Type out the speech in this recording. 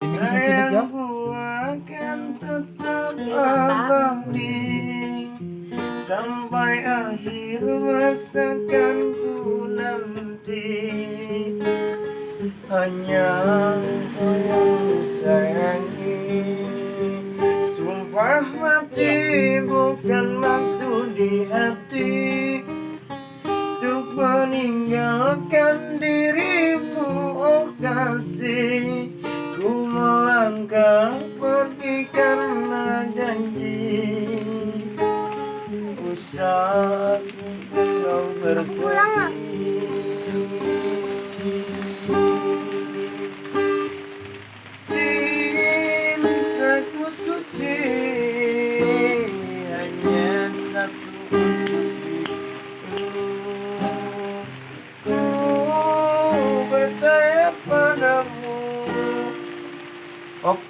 Sayangku akan tetap abadi sampai akhir masa kan ku nanti. Hanya kau yang kusayangi, sumpah mati bukan maksud di hati untuk meninggalkan dirimu, oh kasih. Ku melangkah pergi karena janji, usah kau bersedih. Cintaku suci hanya satu untuk dirimu. Ku percaya padamu. Oh.